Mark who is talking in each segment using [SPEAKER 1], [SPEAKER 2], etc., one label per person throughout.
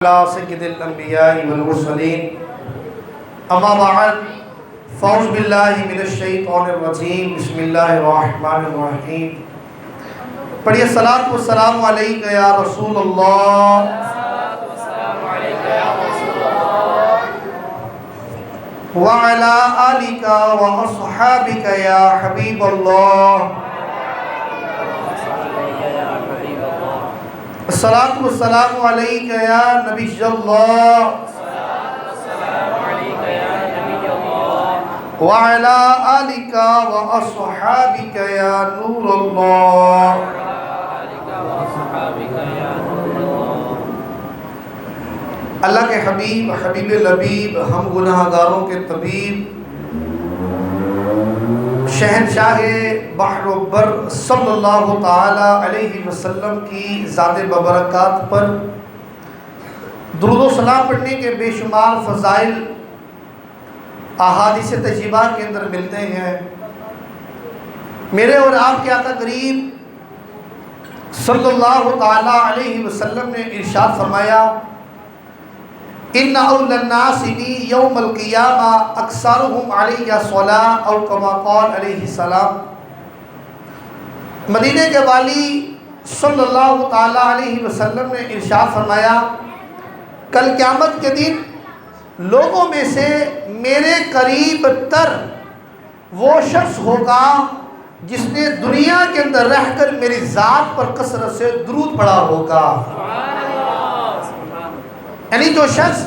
[SPEAKER 1] على سيد الأنبياء والمرسلين أما بعد فأعوذ بالله من الشيطان الرجيم بسم الله الرحمن الرحيم پڑھیے الصلاۃ والسلام علیک یا رسول اللہ وعلى آلك وأصحابك يا حبيب الله الصلاۃ والسلام علیک یا نبی اللہ وعلی آلک واصحابک یا نور اللہ۔ اللہ کے حبیب حبیب لبیب ہم گناہ گاروں کے طبیب شہنشاہ بحر و بر صلی اللہ تعالی علیہ وسلم کی ذات ببرکات پر درود و سلام پڑھنے کے بے شمار فضائل احادیث طیبہ کے اندر ملتے ہیں۔ میرے اور آپ کے آقا کریم صلی اللہ تعالی علیہ وسلم نے ارشاد فرمایا ان اول الناس بی یوم القیامہ اکثرهم علیہ صلاۃ او کما قال علیہ السلام۔ مدینے کے والی صلی اللہ تعالی علیہ وسلم نے ارشاد فرمایا کل قیامت کے دن لوگوں میں سے میرے قریب تر وہ شخص ہوگا جس نے دنیا کے اندر رہ کر میری ذات پر کثرت سے درود پڑھا ہوگا۔ یعنی جو شخص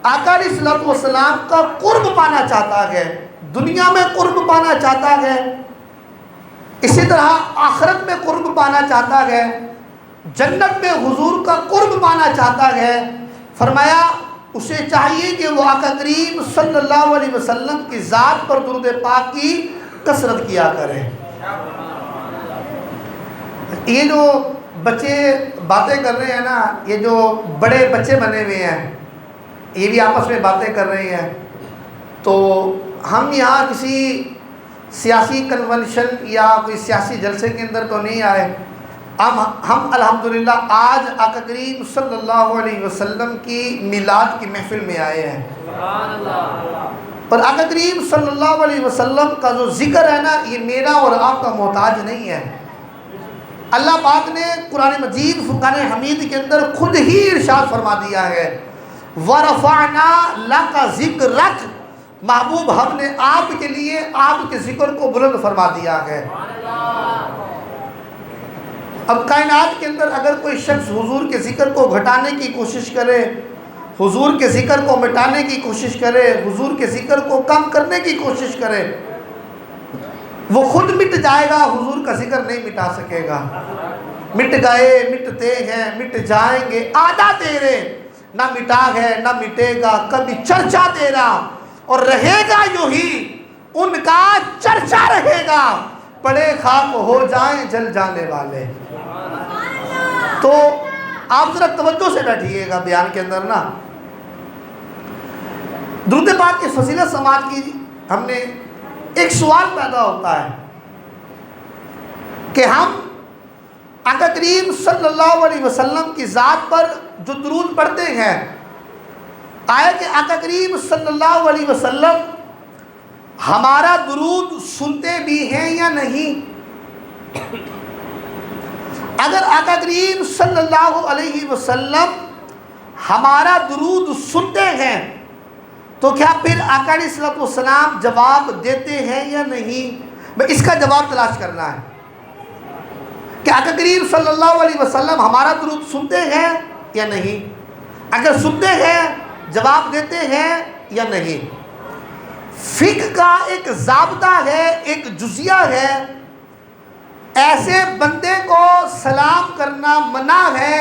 [SPEAKER 1] آقا علیہ السلام کا قرب پانا چاہتا ہے، دنیا میں قرب پانا چاہتا ہے، اسی طرح آخرت میں قرب پانا چاہتا ہے، جنت میں حضور کا قرب پانا چاہتا ہے، فرمایا اسے چاہیے کہ وہ آقا کریم صلی اللہ علیہ وسلم کی ذات پر درود پاک کی کثرت کیا کرے۔ یہ جو بچے باتیں کر رہے ہیں نا، یہ جو بڑے بچے بنے ہوئے ہیں، یہ بھی آپس میں باتیں کر رہے ہیں، تو ہم یہاں کسی سیاسی کنونشن یا کوئی سیاسی جلسے کے اندر تو نہیں آئے۔ ہم الحمدللہ آج آقا کریم صلی اللہ علیہ وسلم کی میلاد کی محفل میں آئے ہیں، اور آقا کریم صلی اللہ علیہ وسلم کا جو ذکر ہے نا، یہ میرا اور آپ کا محتاج نہیں ہے۔ اللہ پاک نے قرآن مجید فرقان حمید کے اندر خود ہی ارشاد فرما دیا ہے وَرَفَعْنَا لَكَ ذِكْرَكَ، محبوب ہم نے آپ کے لیے آپ کے ذکر کو بلند فرما دیا ہے۔ اب کائنات کے اندر اگر کوئی شخص حضور کے ذکر کو گھٹانے کی کوشش کرے، حضور کے ذکر کو مٹانے کی کوشش کرے، حضور کے ذکر کو کم کرنے کی کوشش کرے، وہ خود مٹ جائے گا، حضور کا ذکر نہیں مٹا سکے گا۔ مٹ گئے مٹتے ہیں مٹ جائیں گے آدھا تیرے، نہ مٹا ہے نہ مٹے گا کبھی چرچا تیرا، اور رہے گا یوں ہی ان کا چرچا رہے گا، پڑے خاک ہو جائیں جل جانے والے۔ تو آپ ذرا توجہ سے بیٹھیے گا بیان کے اندر نا۔ درود پاک کی فضیلت سماعت کی ہم نے ایک سوال پیدا ہوتا ہے کہ ہم آقا کریم صلی اللہ علیہ وسلم کی ذات پر جو درود پڑھتے ہیں، آیا کہ آقا کریم صلی اللہ علیہ وسلم ہمارا درود سنتے بھی ہیں یا نہیں؟ اگر آقا کریم صلی اللہ علیہ وسلم ہمارا درود سنتے ہیں تو کیا پھر آقا علیہ السلام جواب دیتے ہیں یا نہیں؟ میں اس کا جواب تلاش کرنا ہے کہ آقا کریم صلی اللہ علیہ وسلم ہمارا درود سنتے ہیں یا نہیں؟ اگر سنتے ہیں جواب دیتے ہیں یا نہیں؟ فقہ کا ایک ضابطہ ہے، ایک جزیہ ہے، ایسے بندے کو سلام کرنا منع ہے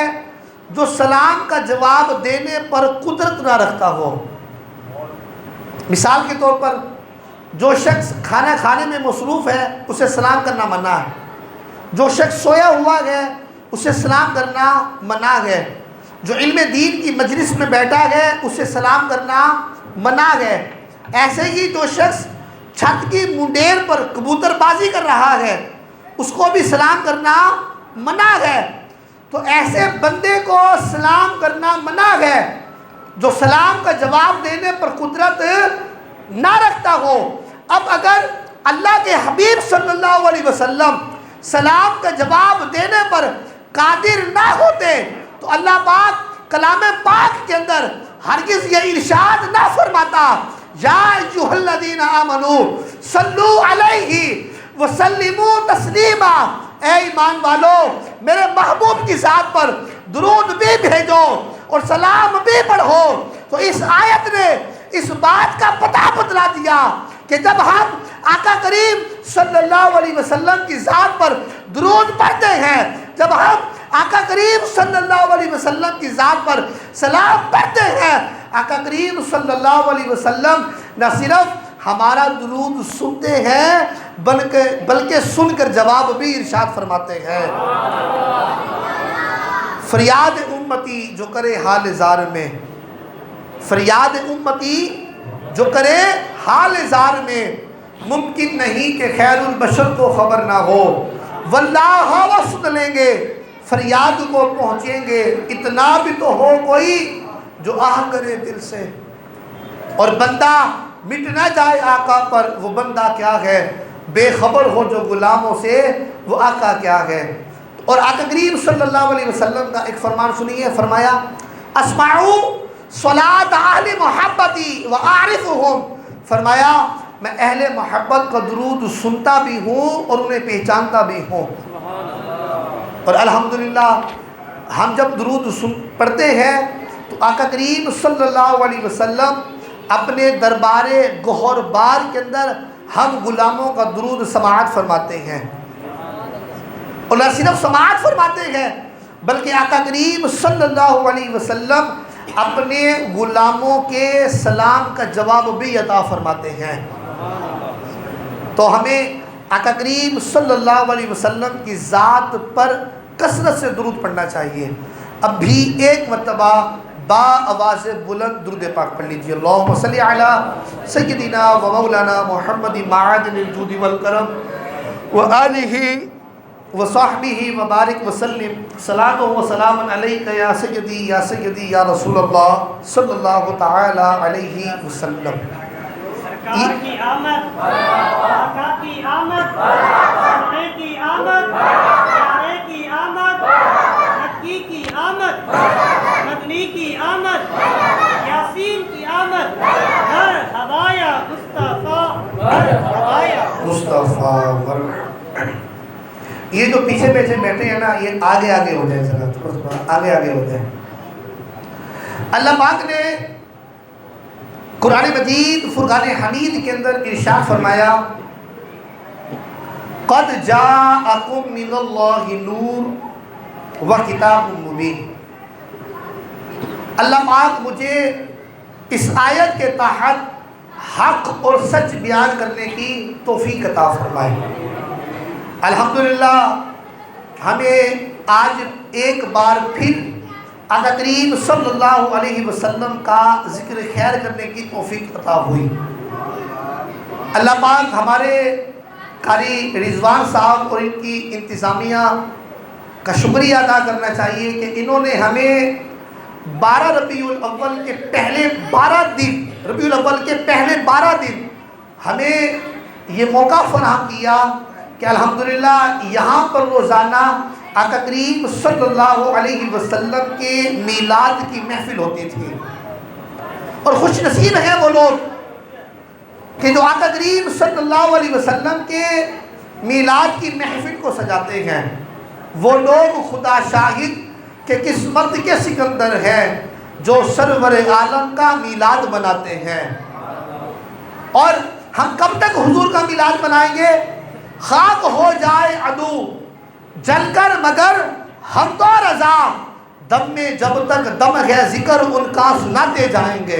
[SPEAKER 1] جو سلام کا جواب دینے پر قدرت نہ رکھتا ہو۔ مثال کے طور پر جو شخص کھانا کھانے میں مصروف ہے اسے سلام کرنا منع ہے، جو شخص سویا ہوا ہے اسے سلام کرنا منع ہے، جو علم دین کی مجلس میں بیٹھا ہے اسے سلام کرنا منع ہے۔ ایسے ہی جو شخص چھت کی منڈیر پر کبوتر بازی کر رہا ہے اس کو بھی سلام کرنا منع ہے۔ تو تو ایسے بندے کو سلام کرنا منع ہے جو سلام کا جواب دینے پر قدرت نہ رکھتا ہو۔ اب اگر اللہ کے حبیب صلی اللہ علیہ وسلم سلام کا جواب دینے پر قادر نہ ہوتے تو اللہ پاک کلام پاک کے اندر ہرگز یہ ارشاد نہ فرماتا یا ایھا الذین آمنوا صلو علیہ وسلموا تسلیما، اے ایمان والو میرے محبوب کی ذات پر درود بھی بھیجو اور سلام بھی پڑھو۔ تو اس آیت نے اس بات کا پتہ بتلا دیا کہ جب ہم آقا کریم صلی اللہ علیہ وسلم کی ذات پر درود پڑھتے ہیں، جب ہم آقا کریم صلی اللہ علیہ وسلم کی ذات پر سلام پڑھتے ہیں، آقا کریم صلی اللہ علیہ وسلم نہ صرف ہمارا درود سنتے ہیں بلکہ سن کر جواب بھی ارشاد فرماتے ہیں۔ فریاد امتی جو کرے حال زار میں، فریاد امتی جو کرے حال زار میں، ممکن نہیں کہ خیر البشر کو خبر نہ ہو، واللہ وہ سن لیں گے فریاد کو پہنچیں گے، اتنا بھی تو ہو کوئی جو آہ کرے دل سے۔ اور بندہ مٹ نہ جائے آقا پر، وہ بندہ کیا ہے، بے خبر ہو جو غلاموں سے وہ آقا کیا ہے۔ اور آقا کریم صلی اللہ علیہ وسلم کا ایک فرمان سنیے، فرمایا اسمعوا صلاۃ اہل محبتی واعرفهم، فرمایا میں اہل محبت کا درود سنتا بھی ہوں اور انہیں پہچانتا بھی ہوں۔ اور الحمدللہ ہم جب درود پڑھتے ہیں تو آقا کریم صلی اللہ علیہ وسلم اپنے دربار گہر بار کے اندر ہم غلاموں کا درود سماعت فرماتے ہیں، اور نہ صرف سماعت فرماتے ہیں بلکہ آقا کریم صلی اللہ علیہ وسلم اپنے غلاموں کے سلام کا جواب بھی عطا فرماتے ہیں۔ تو ہمیں آقا کریم صلی اللہ علیہ وسلم کی ذات پر کثرت سے درود پڑھنا چاہیے۔ اب بھی ایک مرتبہ با آواز بلند درود پاک پڑھ لیجیے، اللہم صلی علی سیدنا و مولانا محمد معدن الجود والکرم وآلہ وصحبہ وبارک وسلم، صلاۃ و سلام علیک یا سیدی یا رسول اللہ صلی اللہ تعالی علیہ وسلم۔
[SPEAKER 2] سرکار کی آمد، آقا کی آمد، سونے کی آمد، پیارے کی آمد، مکی کی آمد، مدنی کی آمد، یاسین کی آمد، ہر ہوایا مصطفیٰ، ہر ہوایا
[SPEAKER 1] مصطفیٰ۔ یہ جو پیچھے پیچھے بیٹھے ہیں نا، یہ آگے آگے ہو جائیں، ذرا تھوڑا آگے آگے ہو جائیں۔ اللہ پاک نے قرآن مجید فرقان حمید کے اندر ارشاد فرمایا قد جاءکم من اللہ نور و کتاب مبین۔ اللہ پاک مجھے اس آیت کے تحت حق اور سچ بیان کرنے کی توفیق عطا فرمائے۔ الحمدللہ ہمیں آج ایک بار پھر آقا کریم صلی اللہ علیہ وسلم کا ذکر خیر کرنے کی توفیق عطا ہوئی۔ اللہ پاک ہمارے قاری رضوان صاحب اور ان کی انتظامیہ کا شکریہ ادا کرنا چاہیے کہ انہوں نے ہمیں 12 ربیع الاول کے پہلے 12 دن، ربیع الاول کے پہلے 12 دن ہمیں یہ موقع فراہم کیا کہ الحمدللہ یہاں پر روزانہ آقا کریم صلی اللہ علیہ وسلم کے میلاد کی محفل ہوتی تھی۔ اور خوش نصیب ہیں وہ لوگ کہ جو آقا کریم صلی اللہ علیہ وسلم کے میلاد کی محفل کو سجاتے ہیں۔ وہ لوگ خدا شاہد کہ قسمت کے سکندر ہیں جو سرور عالم کا میلاد مناتے ہیں۔ اور ہم کب تک حضور کا میلاد منائیں گے؟ خاک ہو جائے عدو جل کر مگر ہم تو رضا، دم میں جب تک دم ہے ذکر ان کا سناتے جائیں گے۔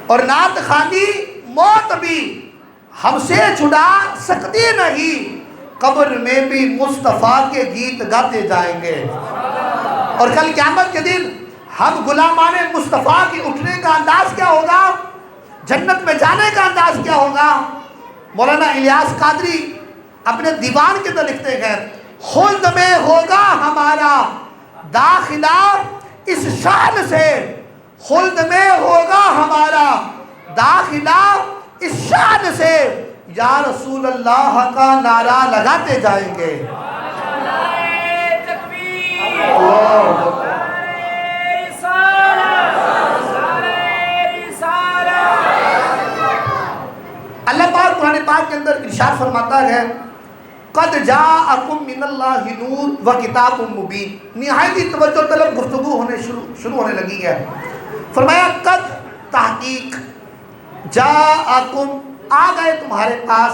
[SPEAKER 1] اور نعت خوانی موت بھی ہم سے چھڑا سکتی نہیں، قبر میں بھی مصطفیٰ کے گیت گاتے جائیں گے۔ اور کل قیامت کے دن ہم غلامان مصطفیٰ کی اٹھنے کا انداز کیا ہوگا، جنت میں جانے کا انداز کیا ہوگا۔ مولانا الیاس قادری اپنے دیوان کے اندر لکھتے ہیں خلد میں ہوگا ہمارا داخلہ اس شان سے، خلد میں ہوگا ہمارا داخلہ اس شان سے، یا رسول اللہ کا نعرہ لگاتے جائیں گے۔ اللہ پاک قرآن پاک کے اندر ارشاد فرماتا ہے قد جاءکم من اللہ نور و کتاب مبین، نہایت ہی توجہ طلب گفتگو شروع ہونے لگی ہے۔ فرمایا قد تحقیق، جاءکم آ گئے تمہارے پاس،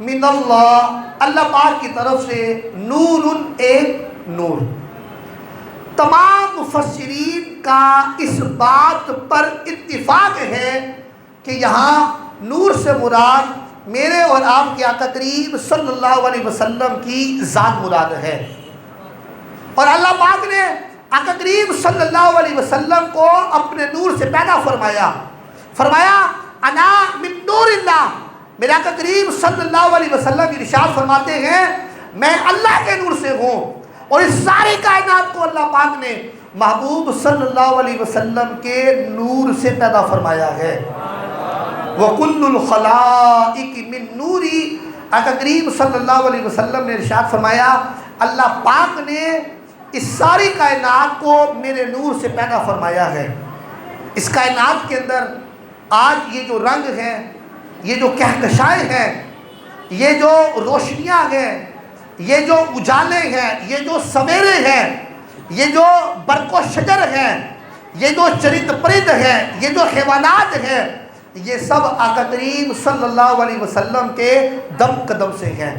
[SPEAKER 1] من اللہ اللہ پاک کی طرف سے، نور ایک نور۔ تمام مفسرین کا اس بات پر اتفاق ہے کہ یہاں نور سے مراد میرے اور آپ کے آقا کریم صلی اللہ علیہ وسلم کی ذات مراد ہے، اور اللہ پاک نے آقا کریم صلی اللہ علیہ وسلم کو اپنے نور سے پیدا فرمایا انا من نور اللہ، میرے آقا کریم صلی اللہ علیہ وسلم ارشاد فرماتے ہیں میں اللہ کے نور سے ہوں، اور اس ساری کائنات کو اللہ پاک نے محبوب صلی اللہ علیہ وسلم کے نور سے پیدا فرمایا ہے۔ وَكُلُّ الْخَلَائِقِ مِن نُورِ، آقا کریم صلی اللہ علیہ وسلم نے ارشاد فرمایا اللہ پاک نے اس ساری کائنات کو میرے نور سے پیدا فرمایا ہے۔ اس کائنات کے اندر آج یہ جو رنگ ہیں، یہ جو کہکشائیں ہیں، یہ جو روشنیاں ہیں، یہ جو اجالے ہیں، یہ جو سویرے ہیں، یہ جو برق و شجر ہیں، یہ جو چرند پرند ہیں، یہ جو حیوانات ہیں، یہ سب آقا کریم صلی اللہ علیہ وسلم کے دم قدم سے ہیں۔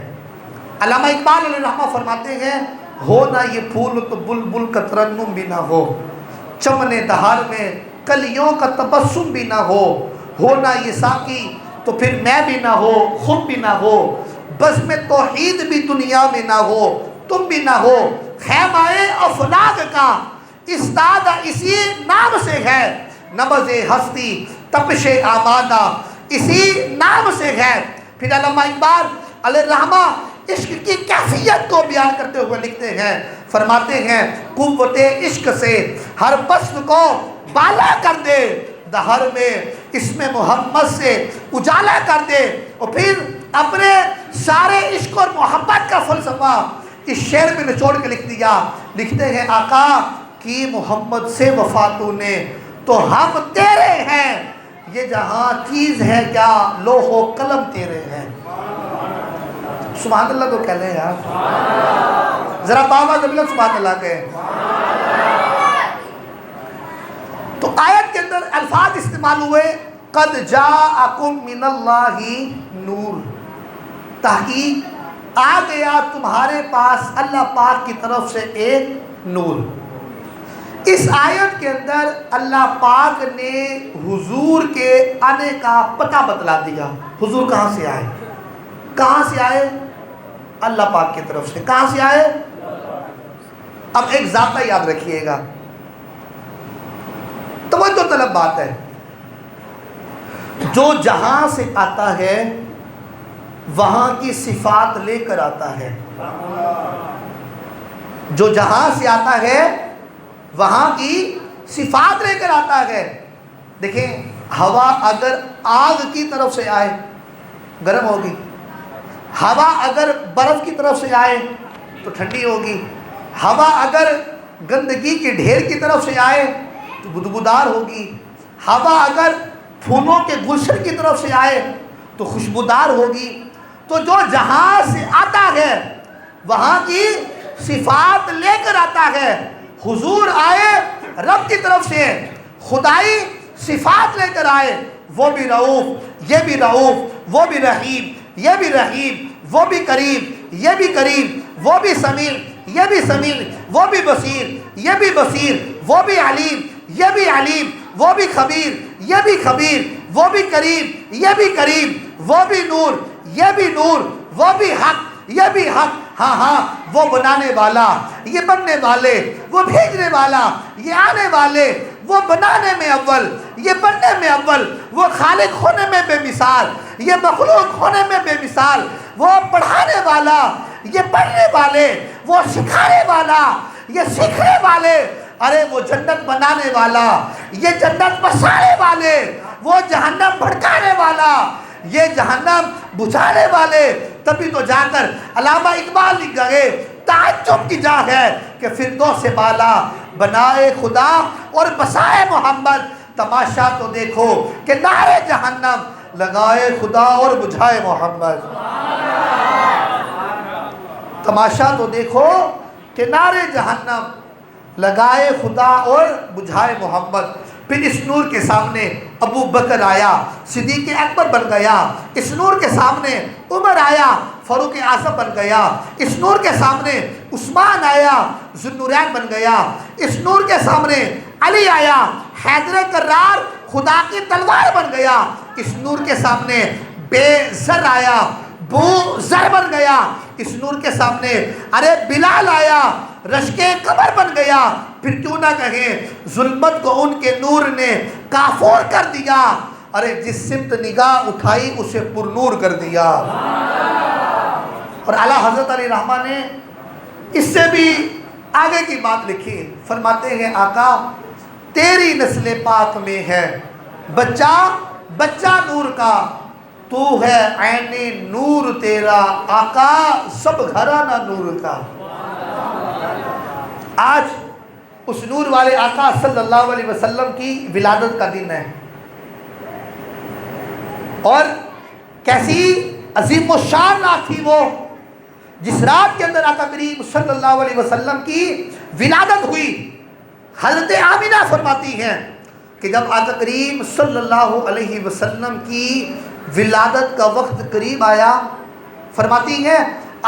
[SPEAKER 1] علامہ اقبال علیہ الرحمہ فرماتے ہیں ہو نہ یہ پھول تو بلبل کا ترنم بھی نہ ہو، چمن دہار میں کلیوں کا تبسم بھی نہ ہو نہ یہ ساقی تو پھر میں بھی نہ ہو، خود بھی نہ ہو، بزم توحید بھی دنیا میں نہ ہو، تم بھی نہ ہو، خیمہ افلاک کا استاد اسی نام سے ہے، نبض ہستی تپش آمادہ اسی نام سے ہے۔ پھر علامہ اقبال علیہ الرحمہ عشق کی کیفیت کو بیان کرتے ہوئے لکھتے ہیں، فرماتے ہیں قوت عشق سے ہر پسند کو بالا کر دے، دہر میں اسم محمد سے اجالا کر دے۔ اور پھر اپنے سارے عشق اور محبت کا فلسفہ اس شعر میں نچوڑ کے لکھ دیا، لکھتے ہیں آقا کی محمد سے وفا تو نے تو ہم تیرے ہیں، یہ جہاں چیز ہے کیا لوح و قلم تیرے ہیں۔ سبحان اللہ تو کہہ لیں یار، ذرا باوا زبیلہ سبحان اللہ کہے۔ تو آیت کے اندر الفاظ استعمال ہوئے قد جاءکم من اللہ نور، تحقیق آ گیا تمہارے پاس اللہ پاک کی طرف سے ایک نور۔ اس آیت کے اندر اللہ پاک نے حضور کے آنے کا پتہ بتلا دیا، حضور کہاں سے آئے، کہاں سے آئے، اللہ پاک کی طرف سے، کہاں سے آئے۔ اب ایک ضابطہ یاد رکھیے گا، توجہ طلب بات ہے، جو جہاں سے آتا ہے وہاں کی صفات لے کر آتا ہے، جو جہاں سے آتا ہے وہاں کی صفات لے کر آتا ہے۔ دیکھیں ہوا اگر آگ کی طرف سے آئے گرم ہوگی، ہوا اگر برف کی طرف سے آئے تو ٹھنڈی ہوگی، ہوا اگر گندگی کے ڈھیر کی طرف سے آئے تو بدبودار ہوگی، ہوا اگر پھولوں کے گلشن کی طرف سے آئے تو خوشبودار ہوگی۔ تو جو جہاں سے آتا ہے وہاں کی صفات لے کر آتا ہے۔ حضور آئے رب کی طرف سے، خدائی صفات لے کر آئے، وہ بھی رؤوف یہ بھی رؤوف، وہ بھی رحیم یہ بھی رحیم، وہ بھی کریم یہ بھی کریم، وہ بھی سمیع یہ بھی سمیع، وہ بھی بصیر یہ بھی بصیر، وہ بھی علیم یہ بھی علیم، وہ بھی خبیر یہ بھی خبیر، وہ بھی کریم یہ بھی کریم، وہ بھی نور یہ بھی نور، وہ بھی حق یہ بھی حق۔ ہاں ہاں وہ بنانے والا یہ بننے والے، وہ بھیجنے والا یہ آنے والے، وہ بنانے میں اول یہ بننے میں اول، وہ خالق ہونے میں بے مثال یہ مخلوق ہونے میں بے مثال، وہ پڑھانے والا یہ پڑھنے والے، وہ سکھانے والا، یہ سیکھنے والے، ارے وہ جنت بنانے والا، یہ جنت بسانے والے، وہ جہنم بھڑکانے والا، یہ جہنم بجھانے والے. تبھی تو جا کر علامہ اقبال لکھ گئے تعجب کی جا ہے کہ فردوس بالا بنائے خدا اور بسائے محمد. تماشا تو دیکھو کہ نعرے جہنم لگائے خدا اور بجھائے محمد. تماشا تو دیکھو کہ نعرے جہنم لگائے خدا اور بجھائے محمد. پھر اس نور کے سامنے ابو بکر آیا، صدیق اکبر بن گیا. اس نور کے سامنے عمر آیا، فاروق اعظم بن گیا. اس نور کے سامنے عثمان آیا، ذو النورین بن گیا. اس نور کے سامنے علی آیا، حیدر کرار خدا کی تلوار بن گیا. اس نور کے سامنے بے زر آیا، بو زر بن گیا. اس نور کے سامنے ارے بلال آیا، رشک قمر بن گیا. پھر کیوں نہ کہیں ظلمت کو ان کے نور نے کافور کر دیا، ارے جس سمت نگاہ اٹھائی اسے پر نور کر دیا. اور اعلیٰ حضرت علی رحمہ نے اس سے بھی آگے کی بات لکھی. فرماتے ہیں آقا تیری نسل پاک میں ہے بچہ نور کا، تو ہے عین نور تیرا آقا سب گھرانہ نور کا. آج اس نور والے آقا صلی اللہ علیہ وسلم کی ولادت کا دن ہے، اور کیسی عظیم و شان رات تھی وہ جس رات کے اندر آقا کریم صلی اللہ علیہ وسلم کی ولادت ہوئی. حضرت آمینہ فرماتی ہیں کہ جب آقا کریم صلی اللہ علیہ وسلم کی ولادت کا وقت قریب آیا، فرماتی ہیں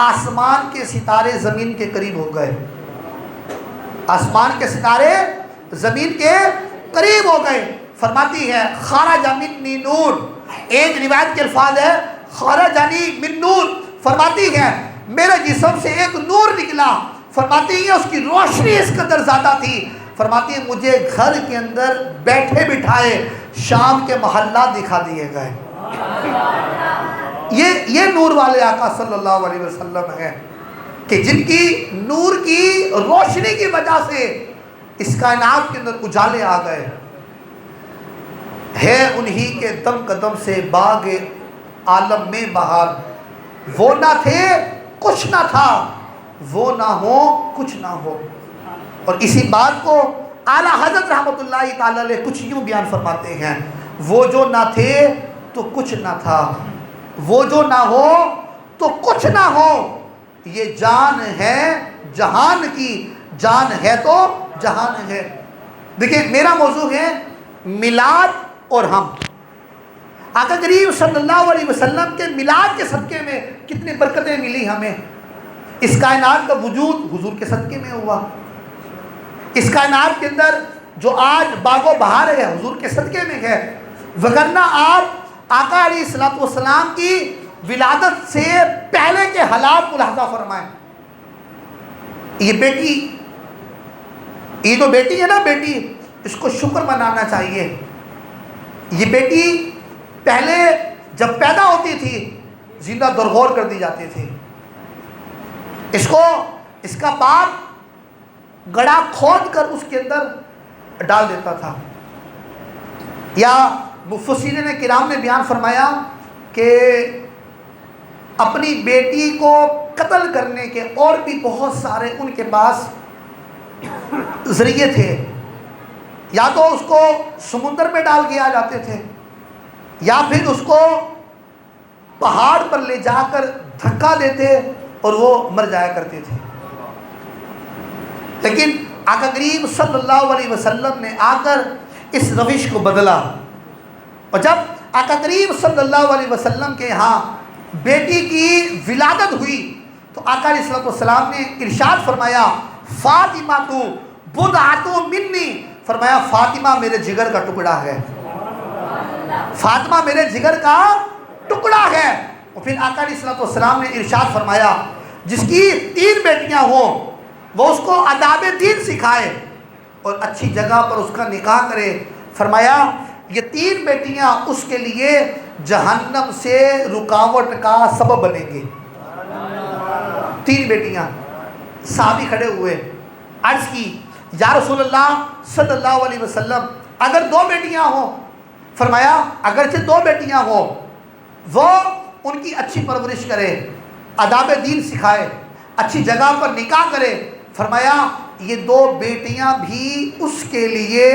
[SPEAKER 1] آسمان کے ستارے زمین کے قریب ہو گئے. آسمان کے ستارے زمین کے قریب ہو گئے. فرماتی ہے خرج منی نور، ایک روایت کے الفاظ ہے خرجنی من نور. فرماتی ہے میرے جسم سے ایک نور نکلا. فرماتی ہے اس کی روشنی اس قدر زیادہ تھی. فرماتی ہے مجھے گھر کے اندر بیٹھے بٹھائے شام کے محلات دکھا دیے گئے. یہ نور والے آقا صلی اللہ علیہ وسلم ہیں کہ جن کی نور کی روشنی کی وجہ سے اس کائنات کے اندر اجالے آ گئے. ہے انہی کے دم قدم سے باغ عالم میں بہار، وہ نہ تھے کچھ نہ تھا، وہ نہ ہو کچھ نہ ہو. اور اسی بات کو اعلیٰ حضرت رحمۃ اللہ تعالی علیہ کچھ یوں بیان فرماتے ہیں، وہ جو نہ تھے تو کچھ نہ تھا، وہ جو نہ ہو تو کچھ نہ ہو. یہ جان ہے جہان کی، جان ہے تو جہان ہے. دیکھیں میرا موضوع ہے میلاد اور ہم. آقا کریم صلی اللہ علیہ وسلم کے میلاد کے صدقے میں کتنی برکتیں ملی ہمیں. اس کائنات کا وجود حضور کے صدقے میں ہوا. اس کائنات کے اندر جو آج باغ و بہار ہے حضور کے صدقے میں ہے. وگرنہ آپ آقا علیہ الصلوۃ والسلام کی ولادت سے پہلے کے حالات ملاحظہ فرمائیں. یہ تو بیٹی ہے نا، بیٹی اس کو شکر منانا چاہیے. یہ بیٹی پہلے جب پیدا ہوتی تھی زندہ درغور کر دی جاتی تھی. اس کا باپ گڑھا کھود کر اس کے اندر ڈال دیتا تھا. یا مفسرین کرام نے بیان فرمایا کہ اپنی بیٹی کو قتل کرنے کے اور بھی بہت سارے ان کے پاس ذریعے تھے. یا تو اس کو سمندر میں ڈال کے آ جاتے تھے، یا پھر اس کو پہاڑ پر لے جا کر دھکا دیتے اور وہ مر جایا کرتے تھے. لیکن آقا کریم صلی اللہ علیہ وسلم نے آ کر اس روش کو بدلا. اور جب آقا کریم صلی اللہ علیہ وسلم کے ہاں بیٹی کی ولادت ہوئی تو آقا علیہ السلام نے ارشاد فرمایا فاطمہ تو بضعۃ منی. فرمایا فاطمہ میرے جگر کا ٹکڑا ہے، فاطمہ میرے جگر کا ٹکڑا ہے. اور پھر آقا علیہ السلام نے ارشاد فرمایا جس کی 3 بیٹیاں ہوں وہ اس کو آداب دین سکھائے اور اچھی جگہ پر اس کا نکاح کرے. فرمایا یہ 3 بیٹیاں اس کے لیے جہنم سے رکاوٹ کا سبب بنیں گی. 3 بیٹیاں. صحابی کھڑے ہوئے, عرض کی یا رسول اللہ صلی اللہ علیہ وسلم اگر 2 بیٹیاں ہوں. فرمایا اگرچہ 2 بیٹیاں ہوں وہ ان کی اچھی پرورش کرے, آداب دین سکھائے, اچھی جگہ پر نکاح کرے. فرمایا یہ 2 بیٹیاں بھی اس کے لیے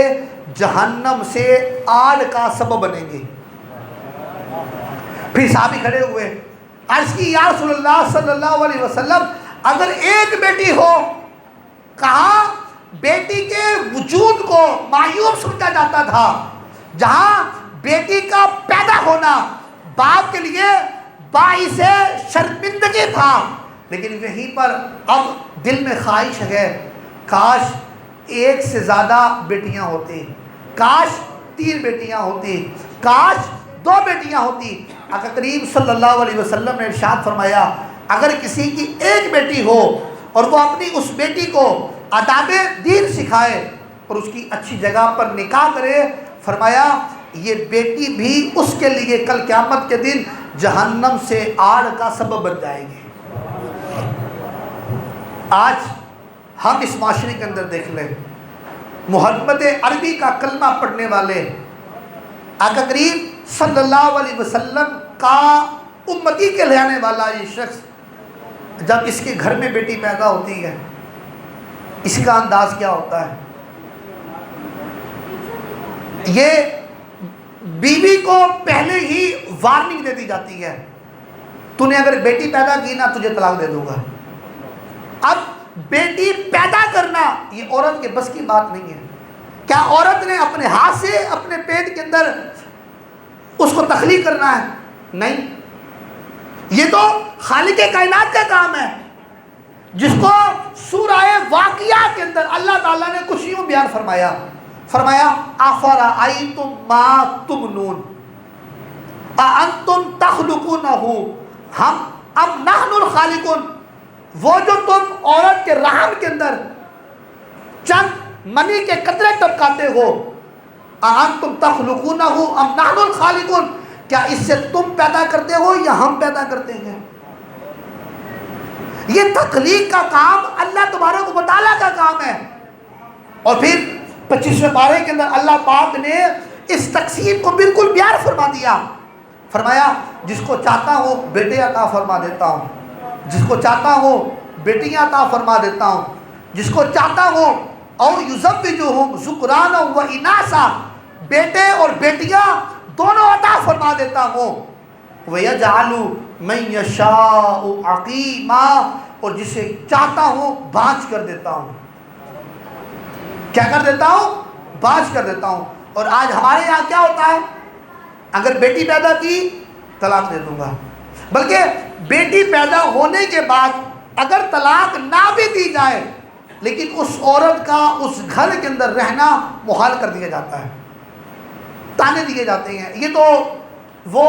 [SPEAKER 1] جہنم سے آگ کا سبب بنیں گے. پھر صحابی کھڑے ہوئے, عرض کی یا رسول اللہ صلی اللہ علیہ وسلم اگر 1 بیٹی ہو. کہا بیٹی کے وجود کو معیوب سمجھا جاتا تھا, جہاں بیٹی کا پیدا ہونا باپ کے لیے باعث شرمندگی تھا, لیکن یہیں پر اب دل میں خواہش ہے کاش 1 سے زیادہ بیٹیاں ہوتی, کاش 3 بیٹیاں ہوتی, کاش 2 بیٹیاں ہوتی. آقا کریم صلی اللہ علیہ وسلم نے ارشاد فرمایا اگر کسی کی 1 بیٹی ہو اور وہ اپنی اس بیٹی کو آداب دین سکھائے اور اس کی اچھی جگہ پر نکاح کرے, فرمایا یہ بیٹی بھی اس کے لیے کل قیامت کے دن جہنم سے آگ کا سبب بن جائے گی. آج ہم اس معاشرے کے اندر دیکھ لیں, محمد عربی کا کلمہ پڑھنے والے آقا کریم صلی اللہ علیہ وسلم کا امتی کے لینے والا یہ شخص, جب اس کے گھر میں بیٹی پیدا ہوتی ہے اس کا انداز کیا ہوتا ہے؟ یہ بیوی کو پہلے ہی وارننگ دے دی جاتی ہے, تو نے اگر بیٹی پیدا کی نا تجھے طلاق دے دوں گا. اب بیٹی پیدا کرنا یہ عورت کے بس کی بات نہیں ہے. کیا عورت نے اپنے ہاتھ سے اپنے پیٹ کے اندر اس کو تخلیق کرنا ہے؟ نہیں, یہ تو خالق کائنات کا کام ہے, جس کو سورہ واقعہ کے اندر اللہ تعالیٰ نے کچھ یوں بیان فرمایا. فرمایا افرأیتم ما تمنون اانتم تخلقونہ ہم ام نحن الخالقون. وہ جو تم عورت کے رحم کے اندر چند منی کے قطرے ٹپکاتے ہو, اانتم تخلقونہ ام نحن الخالقون, کیا اس سے تم پیدا کرتے ہو یا ہم پیدا کرتے ہیں؟ یہ تخلیق کا کام اللہ تبارک و تعالیٰ کا کام ہے. اور پھر 25ویں پارے کے اندر اللہ پاک نے اس تقسیم کو بالکل بیان فرما دیا. فرمایا جس کو چاہتا ہوں بیٹے عطا فرما دیتا ہوں, جس کو چاہتا ہوں بیٹیاں عطا فرما دیتا ہوں, جس کو چاہتا ہوں او یزوجہم ذکرانا و اناسا, بیٹے اور بیٹیاں دونوں عطا فرما دیتا ہوں. وَيَجْعَلُ مَن يَشَاءُ عَقِيمًا, اور جسے چاہتا ہوں بانجھ کر دیتا ہوں. کیا کر دیتا ہوں؟ بانجھ کر دیتا ہوں. اور آج ہمارے یہاں کیا ہوتا ہے؟ اگر بیٹی پیدا کی طلاق دے دوں گا, بلکہ بیٹی پیدا ہونے کے بعد اگر طلاق نہ بھی دی جائے لیکن اس عورت کا اس گھر کے اندر رہنا محال کر دیا جاتا ہے, تانے دیے جاتے ہیں. یہ تو وہ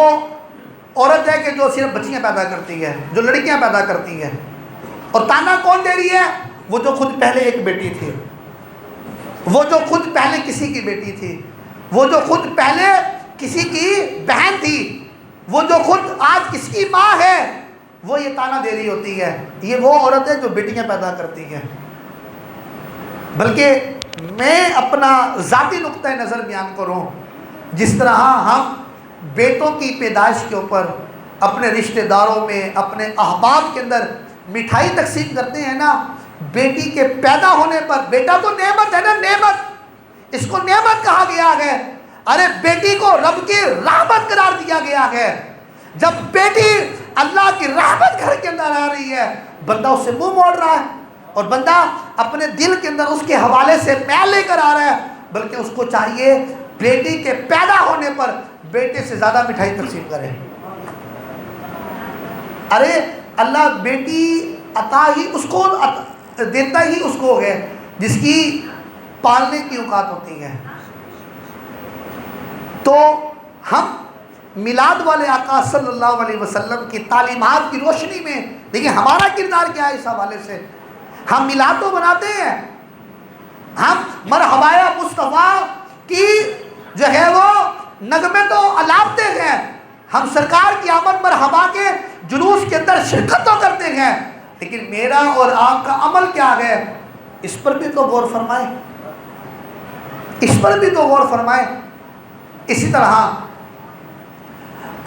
[SPEAKER 1] عورت ہے کہ جو صرف بچیاں پیدا کرتی ہے, جو لڑکیاں پیدا کرتی ہے. اور تانا کون دے رہی ہے؟ وہ جو خود پہلے ایک بیٹی تھی, وہ جو خود پہلے کسی کی بیٹی تھی, وہ جو خود پہلے کسی کی بہن تھی, وہ جو خود آج کس کی ماں ہے, وہ یہ تانا دے رہی ہوتی ہے. یہ وہ عورت ہے جو بیٹیاں پیدا کرتی ہے. بلکہ میں اپنا ذاتی نقطہ نظر بیان کروں, جس طرح ہم بیٹوں کی پیدائش کے اوپر اپنے رشتہ داروں میں, اپنے احباب کے اندر مٹھائی تقسیم کرتے ہیں نا, بیٹی کے پیدا ہونے پر, بیٹا تو نعمت ہے نا, نعمت, اس کو نعمت کہا گیا ہے. ارے بیٹی کو رب کی رحمت قرار دیا گیا ہے. جب بیٹی اللہ کی رحمت گھر کے اندر آ رہی ہے, بندہ اس سے منہ موڑ رہا ہے اور بندہ اپنے دل کے اندر اس کے حوالے سے میل لے کر آ رہا ہے, بلکہ اس کو چاہیے بیٹی کے پیدا ہونے پر بیٹے سے زیادہ مٹھائی تقسیم کرے. ارے اللہ بیٹی عطا ہی اس کو دیتا ہی اس کو ہے جس کی پالنے کی اوقات ہوتی ہے. تو ہم میلاد والے آقا صلی اللہ علیہ وسلم کی تعلیمات کی روشنی میں دیکھیں ہمارا کردار کیا ہے. اس حوالے سے ہم میلاد تو مناتے ہیں, ہم مرحبا مصطفیٰ کی جو ہے وہ نغمے تو الاپتے ہیں, ہم سرکار کی آمد مرحبا کے جلوس کے اندر شرکت تو کرتے ہیں, لیکن میرا اور آپ کا عمل کیا ہے اس پر بھی تو غور فرمائیں، اس پر بھی تو غور فرمائیں۔ اسی طرح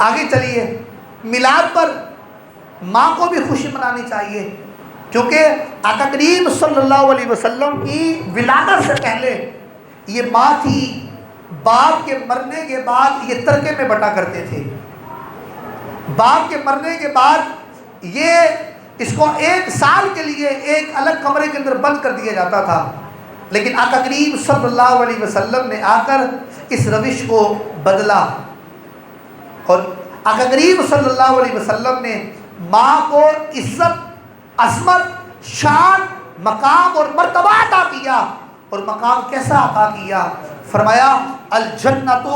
[SPEAKER 1] آگے چلیے، میلاد پر ماں کو بھی خوشی منانی چاہیے، کیونکہ آقا کریم صلی اللہ علیہ وسلم کی ولادت سے پہلے یہ ماں تھی، باپ کے مرنے کے بعد یہ ترکے میں بٹا کرتے تھے، باپ کے مرنے کے بعد یہ اس کو 1 سال کے لیے ایک الگ کمرے کے اندر بند کر دیا جاتا تھا، لیکن آقا کریم صلی اللہ علیہ وسلم نے آ کر اس روش کو بدلا، اور آقا کریم صلی اللہ علیہ وسلم نے ماں کو عزت، عظمت، شان، مقام اور مرتبہ عطا کیا۔ اور مقام کیسا عطا کیا؟ فرمایا الجنت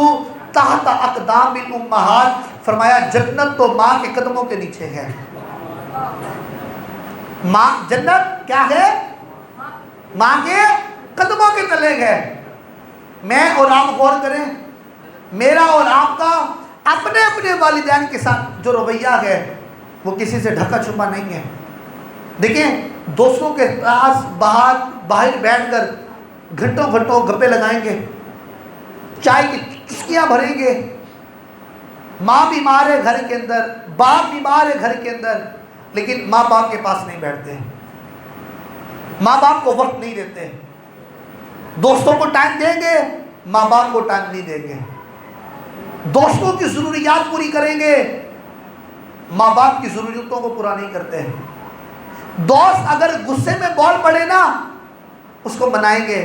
[SPEAKER 1] تحت اقدام الامہات، فرمایا جنت تو ماں کے قدموں کے نیچے ہے۔ ماں جنت کیا ہے؟ ماں کے قدموں کے تلے ہے۔ میں اور آپ غور کریں، میرا اور آپ کا اپنے اپنے والدین کے ساتھ جو رویہ ہے وہ کسی سے ڈھکا چھپا نہیں ہے۔ دیکھیں دوستوں کے پاس باہر بیٹھ کر گھنٹوں گھنٹوں گپے لگائیں گے، چائے کی چسکیاں بھریں گے، ماں بیمار ہے گھر کے اندر، باپ بیمار ہے گھر کے اندر، لیکن ماں باپ کے پاس نہیں بیٹھتے، ماں باپ کو وقت نہیں دیتے، دوستوں کو ٹائم دیں گے، ماں باپ کو ٹائم نہیں دیں گے، دوستوں کی ضروریات پوری کریں گے، ماں باپ کی ضرورتوں کو پورا نہیں کرتے۔ دوست اگر غصے میں بول پڑے نا اس کو منائیں گے،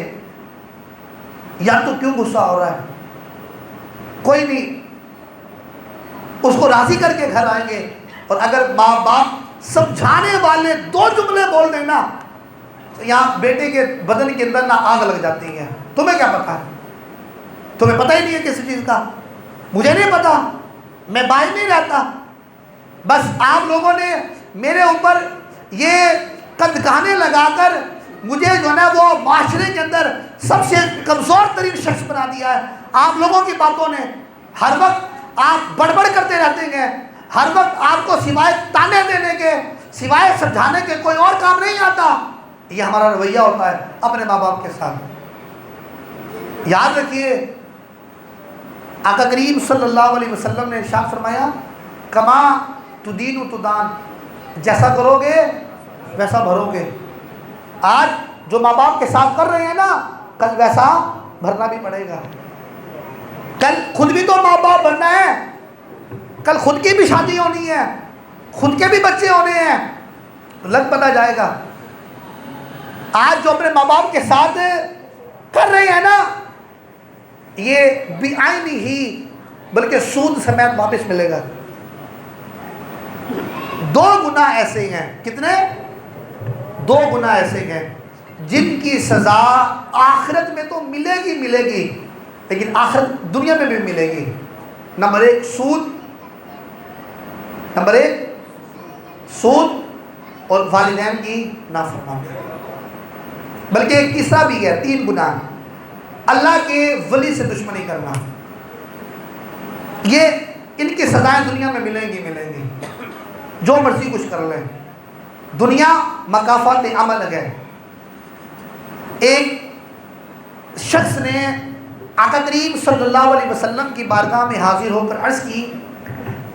[SPEAKER 1] یا تو کیوں غصہ ہو رہا ہے، کوئی نہیں، اس کو راضی کر کے گھر آئیں گے۔ اور اگر ماں باپ سمجھانے والے 2 جملے بول دیں نا تو یہاں بیٹے کے بدن کے اندر نا آگ لگ جاتی ہے۔ تمہیں کیا پتا ہے؟ تمہیں پتہ ہی نہیں ہے کسی چیز کا، مجھے نہیں پتا، میں باہر نہیں رہتا، بس آپ لوگوں نے میرے اوپر یہ قدغانے لگا کر مجھے جو ہے نا وہ معاشرے کے اندر سب سے کمزور ترین شخص بنا دیا ہے۔ آپ لوگوں کی باتوں نے ہر وقت آپ بڑبڑ کرتے رہتے ہیں، ہر وقت آپ کو سوائے تانے دینے کے، سوائے سمجھانے کے کوئی اور کام نہیں آتا۔ یہ ہمارا رویہ ہوتا ہے اپنے ماں باپ کے ساتھ۔ یاد رکھیے آقا کریم صلی اللہ علیہ وسلم نے ارشاد فرمایا کما تدین تدان، جیسا کرو گے ویسا بھرو گے۔ آج جو ماں باپ کے ساتھ کر رہے ہیں نا کل ویسا بھرنا بھی پڑے گا، کل خود بھی تو ماں باپ بننا ہے، کل خود کی بھی شادی ہونی ہے، خود کے بھی بچے ہونے ہیں، تو لگ پتہ جائے گا۔ آج جو اپنے ماں باپ کے ساتھ کر رہے ہیں نا یہ بھی آئین ہی بلکہ سود سمیت واپس ملے گا۔ 2 گناہ ایسے ہیں، کتنے؟ 2 گناہ ایسے ہیں جن کی سزا آخرت میں تو ملے گی لیکن آخرت دنیا میں بھی ملے گی۔ نمبر 1 سود، نمبر 1 سود اور والدین کی نافرمانی، بلکہ ایک تیسرا بھی ہے، 3 گناہ، اللہ کے ولی سے دشمنی کرنا۔ یہ ان کی سزائیں دنیا میں ملیں گی، جو مرضی کچھ کر لیں، دنیا مکافات عمل ہے۔ ایک شخص نے آقا کریم صلی اللہ علیہ وسلم کی بارگاہ میں حاضر ہو کر عرض کی،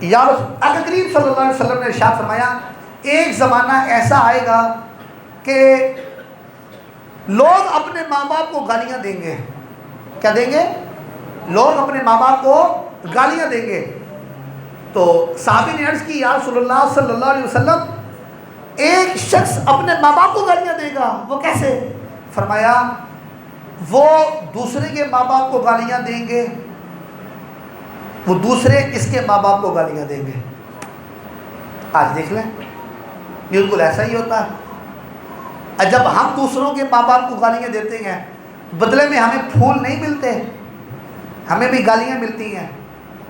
[SPEAKER 1] یا آقا کریم صلی اللہ علیہ وسلم نے ارشاد فرمایا ایک زمانہ ایسا آئے گا کہ لوگ اپنے ماں باپ کو گالیاں دیں گے۔ کیا دیں گے؟ لوگ اپنے ماں باپ کو گالیاں دیں گے۔ تو صحابی نے عرض کی یا رسول اللہ صلی اللہ علیہ وسلم ایک شخص اپنے ماں باپ کو گالیاں دے گا، وہ کیسے؟ فرمایا وہ دوسرے کے ماں باپ کو گالیاں دیں گے، وہ دوسرے اس کے ماں باپ کو گالیاں دیں گے۔ آج دیکھ لیں یہ بالکل ایسا ہی ہوتا ہے۔ جب ہم دوسروں کے ماں باپ کو گالیاں دیتے ہیں بدلے میں ہمیں پھول نہیں ملتے، ہمیں بھی گالیاں ملتی ہیں۔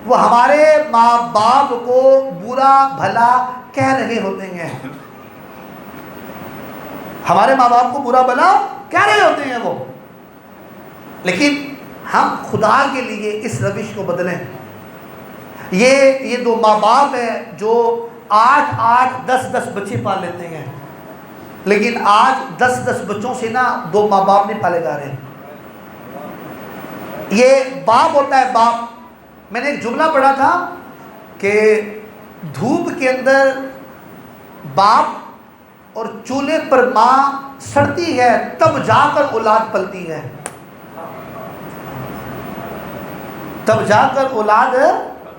[SPEAKER 1] وہ ہمارے ماں باپ کو برا بھلا کہہ رہے ہوتے ہیں، ہمارے ماں باپ کو برا بھلا کہہ رہے ہوتے ہیں وہ، لیکن ہم خدا کے لیے اس روش کو بدلیں۔ یہ 2 ماں باپ ہیں جو 8-8 10-10 بچے پال لیتے ہیں، لیکن آج 10 بچوں سے نا 2 ماں باپ نہیں پالے جا رہے. یہ باپ ہوتا ہے باپ. میں نے ایک جملہ پڑھا تھا کہ دھوپ کے اندر باپ اور چولہے پر ماں سڑتی ہے تب جا کر اولاد پلتی ہے. تب جا کر اولاد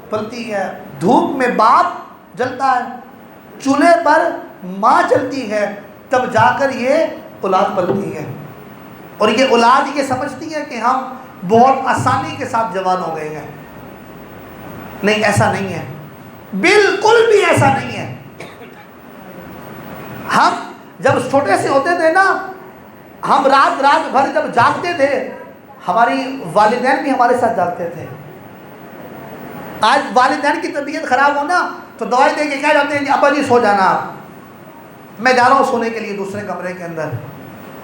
[SPEAKER 1] پلتی ہے. دھوپ میں باپ جلتا ہے, چولہے پر ماں جلتی ہے, تب جا کر یہ اولاد پلتی ہے. اور یہ اولاد یہ سمجھتی ہے کہ ہم بہت آسانی کے ساتھ جوان ہو گئے ہیں. نہیں, ایسا نہیں ہے, بالکل بھی ایسا نہیں ہے. ہم جب چھوٹے سے ہوتے تھے نا, ہم رات بھر جب جاگتے تھے, ہماری والدین بھی ہمارے ساتھ جاگتے تھے. آج والدین کی طبیعت خراب ہونا تو دوائی دے کے کیا جاتے ہیں کہ ابا جی سو جانا, میں جا رہا ہوں سونے کے لیے دوسرے کمرے کے اندر.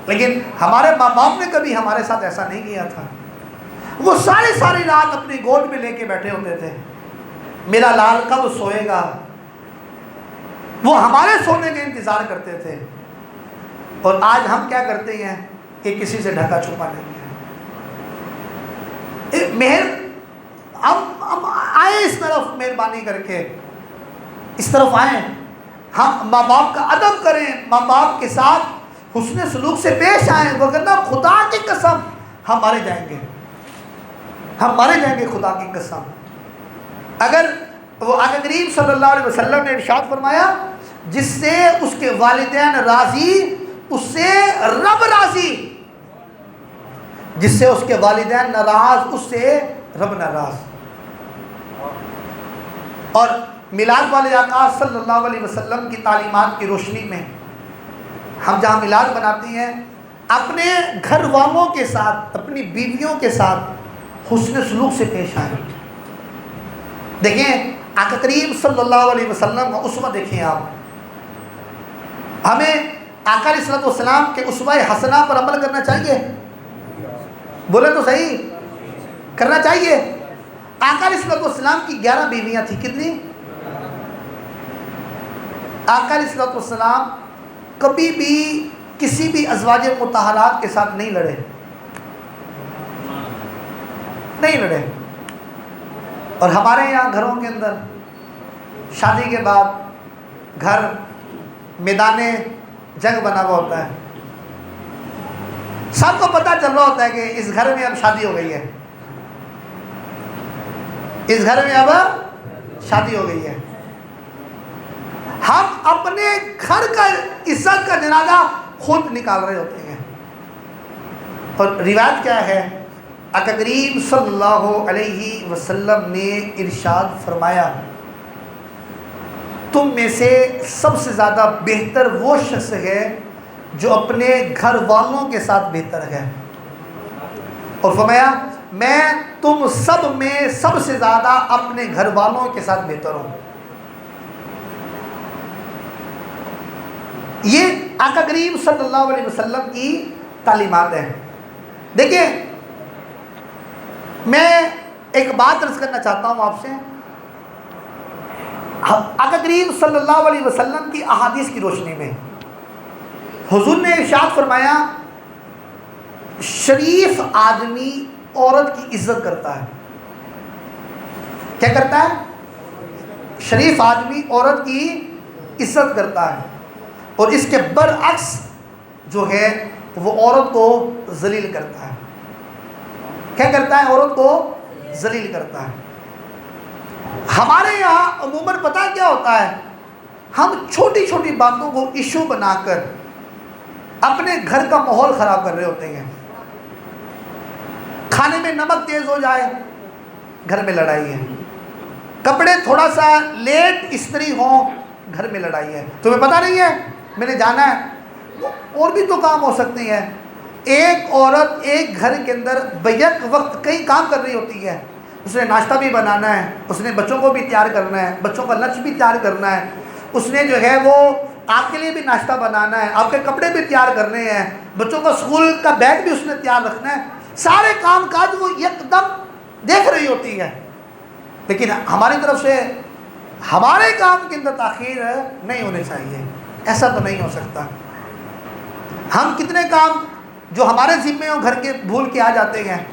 [SPEAKER 1] لیکن ہمارے ماں باپ نے کبھی ہمارے ساتھ ایسا نہیں کیا تھا. وہ ساری رات اپنی گود میں لے کے بیٹھے ہوتے تھے, میرا لال کب سوئے گا. وہ ہمارے سونے کا انتظار کرتے تھے. اور آج ہم کیا کرتے ہیں کہ کسی سے ڈھکا چھپا نہیں ہے. ہم آئے اس طرف, مہربانی کر کے اس طرف آئیں. ہم ماں باپ کا ادب کریں, ماں باپ کے ساتھ حسن سلوک سے پیش آئیں, وگرنہ خدا کی قسم ہم مارے جائیں گے, ہم مارے جائیں گے خدا کی قسم. اگر وہ آقا کریم صلی اللہ علیہ وسلم نے ارشاد فرمایا, جس سے اس کے والدین راضی اس سے رب راضی, جس سے اس کے والدین ناراض اس سے رب ناراض. اور میلاد والے آقا صلی اللہ علیہ وسلم کی تعلیمات کی روشنی میں ہم جہاں میلاد مناتے ہیں, اپنے گھر والوں کے ساتھ, اپنی بیویوں کے ساتھ حسن سلوک سے پیش آئیں. دیکھیں آقا کریم صلی اللہ علیہ وسلم کا اسوہ دیکھیں آپ. ہمیں آقا علیہ السلام کے اسوہ حسنہ پر عمل کرنا چاہیے, بولے تو صحیح, کرنا چاہیے. آقا علیہ السلام کی 11 بیویاں تھیں. کتنی؟ آقا علیہ السلام کبھی بھی کسی بھی ازواج مطہرات کے ساتھ نہیں لڑے, نہیں لڑے. اور ہمارے یہاں گھروں کے اندر شادی کے بعد گھر میدان جنگ بنا ہوا ہوتا ہے. سب کو پتہ چل رہا ہوتا ہے کہ اس گھر میں اب شادی ہو گئی ہے, اس گھر میں اب شادی ہو گئی ہے. ہم اپنے گھر کا عزت کا جنازہ خود نکال رہے ہوتے ہیں. اور روایت کیا ہے, آقا کریم صلی اللہ علیہ وسلم نے ارشاد فرمایا, تم میں سے سب سے زیادہ بہتر وہ شخص ہے جو اپنے گھر والوں کے ساتھ بہتر ہے. اور فرمایا میں تم سب میں سب سے زیادہ اپنے گھر والوں کے ساتھ بہتر ہوں. یہ آقا کریم صلی اللہ علیہ وسلم کی تعلیمات ہیں. دیکھیں میں ایک بات عرض کرنا چاہتا ہوں آپ سے. آقا کریم صلی اللہ علیہ وسلم کی احادیث کی روشنی میں حضور نے ارشاد فرمایا, شریف آدمی عورت کی عزت کرتا ہے. کیا کرتا ہے؟ شریف آدمی عورت کی عزت کرتا ہے. اور اس کے برعکس جو ہے وہ عورت کو ذلیل کرتا ہے. کیا کرتا ہے؟ عورت کو ذلیل کرتا ہے. ہمارے یہاں عموماً پتہ کیا ہوتا ہے, ہم چھوٹی چھوٹی باتوں کو ایشو بنا کر اپنے گھر کا ماحول خراب کر رہے ہوتے ہیں. کھانے میں نمک تیز ہو جائے, گھر میں لڑائی ہے. کپڑے تھوڑا سا لیٹ استری ہوں, گھر میں لڑائی ہے. تمہیں پتہ نہیں ہے میں نے جانا ہے. اور بھی تو کام ہو سکتے ہیں. ایک عورت ایک گھر کے اندر بیک وقت کئی کام کر رہی ہوتی ہے. اس نے ناشتہ بھی بنانا ہے, اس نے بچوں کو بھی تیار کرنا ہے, بچوں کا لنچ بھی تیار کرنا ہے, اس نے جو ہے وہ آپ کے لیے بھی ناشتہ بنانا ہے, آپ کے کپڑے بھی تیار کرنے ہیں, بچوں کا اسکول کا بیگ بھی اس نے تیار رکھنا ہے. سارے کام کاج وہ یک دم دیکھ رہی ہوتی ہے. لیکن ہماری طرف سے ہمارے کام کے اندر تاخیر نہیں ہونی چاہیے. ایسا تو نہیں ہو سکتا. ہم کتنے کام جو ہمارے ذمے ہوں گھر کے بھول کے آ جاتے ہیں.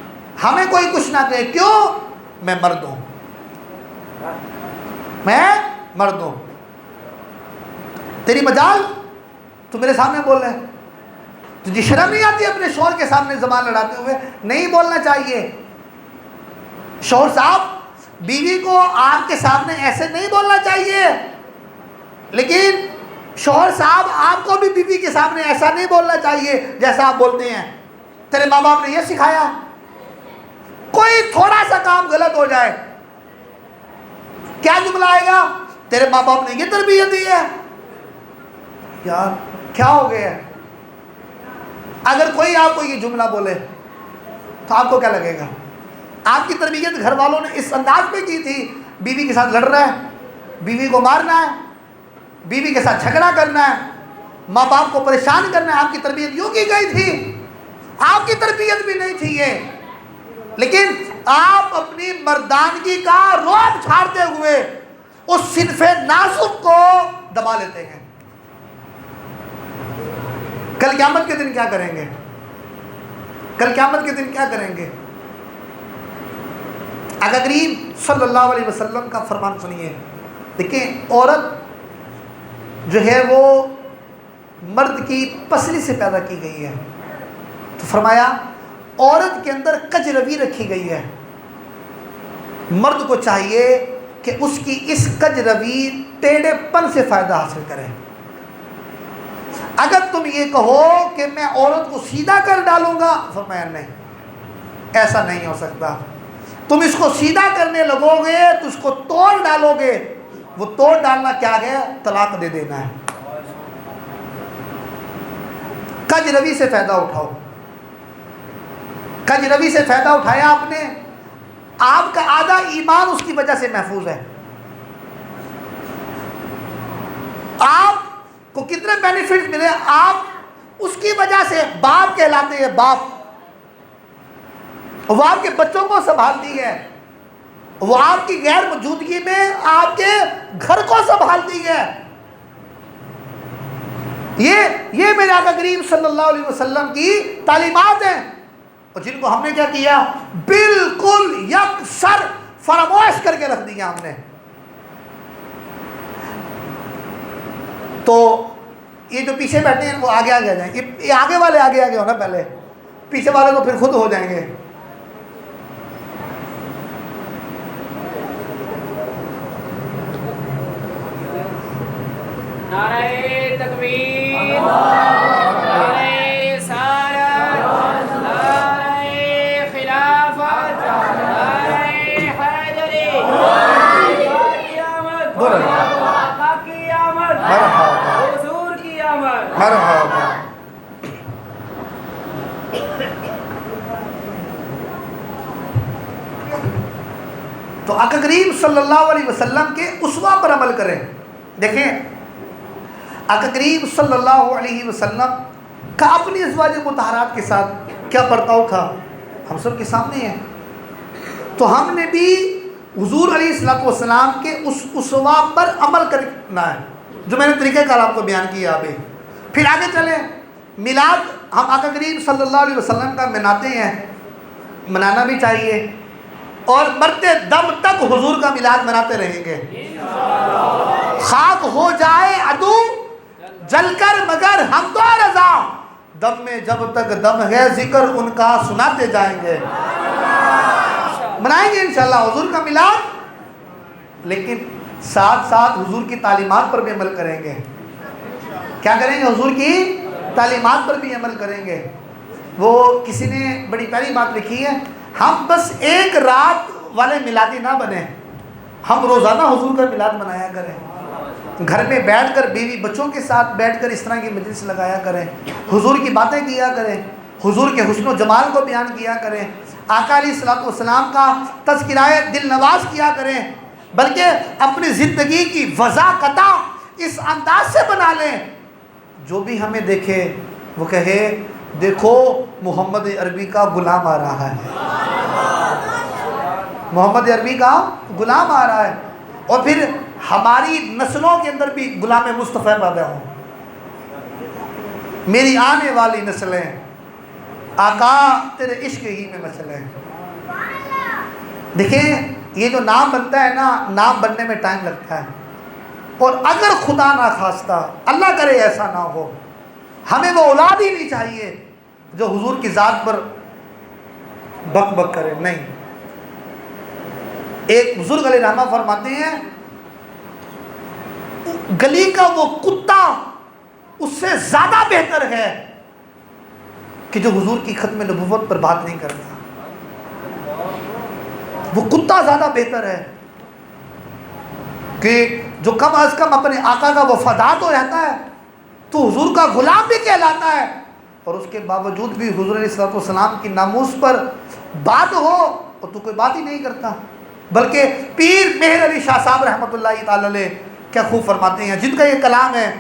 [SPEAKER 1] ہمیں کوئی کچھ نہ کہے, کیوں؟ میں مرد ہوں, میں مرد ہوں. تیری مجال, تو میرے سامنے بول رہے ہیں, تجھے شرم نہیں آتی اپنے شوہر کے سامنے زبان لڑاتے ہوئے؟ نہیں بولنا چاہیے. شوہر صاحب بیوی کو آپ کے سامنے ایسے نہیں بولنا چاہیے, لیکن شوہر صاحب آپ کو بھی بیوی کے سامنے ایسا نہیں بولنا چاہیے جیسا آپ بولتے ہیں. تیرے ماں باپ نے یہ سکھایا. کوئی تھوڑا سا کام غلط ہو جائے, کیا جملہ آئے گا؟ تیرے ماں باپ نے یہ تربیت دی ہے. یار کیا ہو گیا ہے؟ اگر کوئی آپ کو یہ جملہ بولے تو آپ کو کیا لگے گا؟ آپ کی تربیت گھر والوں نے اس انداز میں کی تھی, بیوی کے ساتھ لڑ رہا ہے, بیوی کو مارنا ہے, بیوی کے ساتھ جھگڑا کرنا ہے, ماں باپ کو پریشان کرنا ہے. آپ کی تربیت یوں کی گئی تھی. آپ کی تربیت بھی نہیں تھی یہ, لیکن آپ اپنی مردانگی کا رعب چھاڑتے ہوئے اس صنف نازک کو دبا لیتے ہیں. کل قیامت کے دن کیا کریں گے؟ کل قیامت کے دن کیا کریں گے؟ آقا کریم صلی اللہ علیہ وسلم کا فرمان سنیے. دیکھیں, عورت جو ہے وہ مرد کی پسلی سے پیدا کی گئی ہے, تو فرمایا عورت کے اندر کج روی رکھی گئی ہے. مرد کو چاہیے کہ اس کی اس کج روی ٹیڑھے پن سے فائدہ حاصل کرے. اگر تم یہ کہو کہ میں عورت کو سیدھا کر ڈالوں گا, فرمایا نہیں, ایسا نہیں ہو سکتا. تم اس کو سیدھا کرنے لگو گے تو اس کو توڑ ڈالو گے. وہ توڑ ڈالنا کیا ہے؟ طلاق دے دینا ہے. کج روی سے فائدہ اٹھاؤ. کج روی سے فائدہ اٹھایا آپ نے, آپ کا آدھا ایمان اس کی وجہ سے محفوظ ہے. آپ کو کتنے بینیفٹ ملے, آپ اس کی وجہ سے باپ کہلاتے ہیں. باپ, وہ آپ کے بچوں کو سنبھالتی ہے, وہ آپ کی غیر موجودگی میں آپ کے گھر کو سنبھالتی ہے. یہ میرے آقا کریم صلی اللہ علیہ وسلم کی تعلیمات ہیں, اور جن کو ہم نے کیا کیا؟ بالکل یکسر فراموش کر کے رکھ دیا ہم نے. تو یہ جو پیچھے بیٹھے ہیں وہ آگے آ جائیں. یہ آگے والے آگے ہونا, پہلے پیچھے والے تو پھر خود ہو جائیں گے.
[SPEAKER 2] نعرہ تکبیر, نعرہ رسالت, نعرہ خلافت, نعرہ حیدری, آقا کی آمد, حضور کی آمد.
[SPEAKER 1] مرحبا. تو آقا کریم صلی اللہ علیہ وسلم کے اسوہ پر عمل کریں. دیکھیں آقا کریم صلی اللہ علیہ وسلم کا اپنی ازواج مطہرات کے ساتھ کیا برتاؤ تھا, ہم سب کے سامنے ہے. تو ہم نے بھی حضور علیہ السلام کے اس اسوہ پر عمل کرنا ہے, جو میں نے طریقہ کار آپ کو بیان کیا. ابھی پھر آگے چلیں. میلاد ہم آقا کریم صلی اللہ علیہ وسلم کا مناتے ہیں, منانا بھی چاہیے, اور مرتے دم تک حضور کا میلاد مناتے رہیں گے. خاک ہو جائے عدو جل کر مگر ہم تو رضا, دم میں جب تک دم ہے ذکر ان کا سناتے جائیں گے. منائیں گے انشاءاللہ حضور کا میلاد, لیکن ساتھ ساتھ حضور کی تعلیمات پر بھی عمل کریں گے. کیا کریں گے؟ حضور کی تعلیمات پر بھی عمل کریں گے. وہ کسی نے بڑی پیاری بات لکھی ہے, ہم بس ایک رات والے میلادی نہ بنیں, ہم روزانہ حضور کا میلاد منایا کریں. گھر میں بیٹھ کر بیوی بچوں کے ساتھ بیٹھ کر اس طرح کی مجلس لگایا کریں, حضور کی باتیں کیا کریں, حضور کے حسن و جمال کو بیان کیا کریں, آقا علیہ الصلوۃ والسلام کا تذکرہ دل نواز کیا کریں, بلکہ اپنی زندگی کی وضاقتہ اس انداز سے بنا لیں جو بھی ہمیں دیکھے وہ کہے دیکھو محمد عربی کا غلام آ رہا ہے, محمد عربی کا غلام آ رہا ہے. اور پھر ہماری نسلوں کے اندر بھی غلام مصطفیٰ پیدا ہوں. میری آنے والی نسلیں آقا تیرے عشق ہی میں مچلیں. دیکھیں یہ جو نام بنتا ہے نا، نام بننے میں ٹائم لگتا ہے، اور اگر خدا نہ خواستہ اللہ کرے ایسا نہ ہو، ہمیں وہ اولاد ہی نہیں چاہیے جو حضور کی ذات پر بک بک کرے. نہیں، ایک بزرگ علیہ رحمہ فرماتے ہیں گلی کا وہ کتا اس سے زیادہ بہتر ہے کہ جو حضور کی ختم نبوت پر بات نہیں کرتا. وہ کتا زیادہ بہتر ہے کہ جو کم از کم اپنے آقا کا وفادار تو رہتا ہے، تو حضور کا غلام بھی کہلاتا ہے، اور اس کے باوجود بھی حضور علیہ السلام کی ناموس پر بات ہو اور تو کوئی بات ہی نہیں کرتا. بلکہ پیر مہر علی شاہ صاحب رحمۃ اللہ تعالی علیہ کیا خوب فرماتے ہیں، جن کا یہ کلام ہے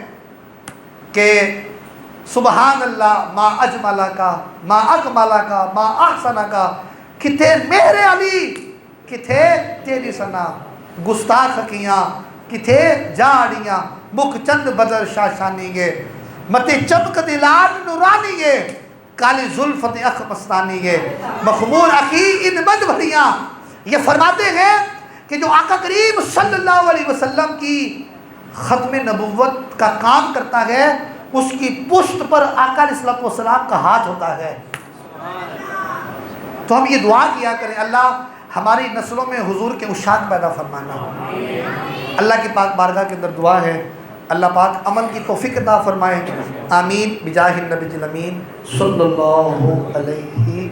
[SPEAKER 1] کہ سبحان اللہ ما اجملہ کا ما اکملہ کا ما احسنہ کا، کتھے مہر علی کتھے تیری ثنا، گستاخ کیاں کتھے جاڑیاں، مکھ چند بدر شاشانی گے، متے چمک دلال نورانی گے، کالی زلفت اخ مستانی گے، مخمور اخی ان مد بھریاں. یہ فرماتے ہیں کہ جو آقا کریم صلی اللہ علیہ وسلم کی ختم نبوت کا کام کرتا ہے، اس کی پشت پر آقا علیہ السلام کا ہاتھ ہوتا ہے. تو ہم یہ دعا کیا کریں، اللہ ہماری نسلوں میں حضور کے عشاق پیدا فرمانا. اللہ کی پاک بارگاہ کے اندر دعا ہے اللہ پاک عمل کی توفیق عطا فرمائے. آمین بجاہ النبی الامین صلی اللہ علیہ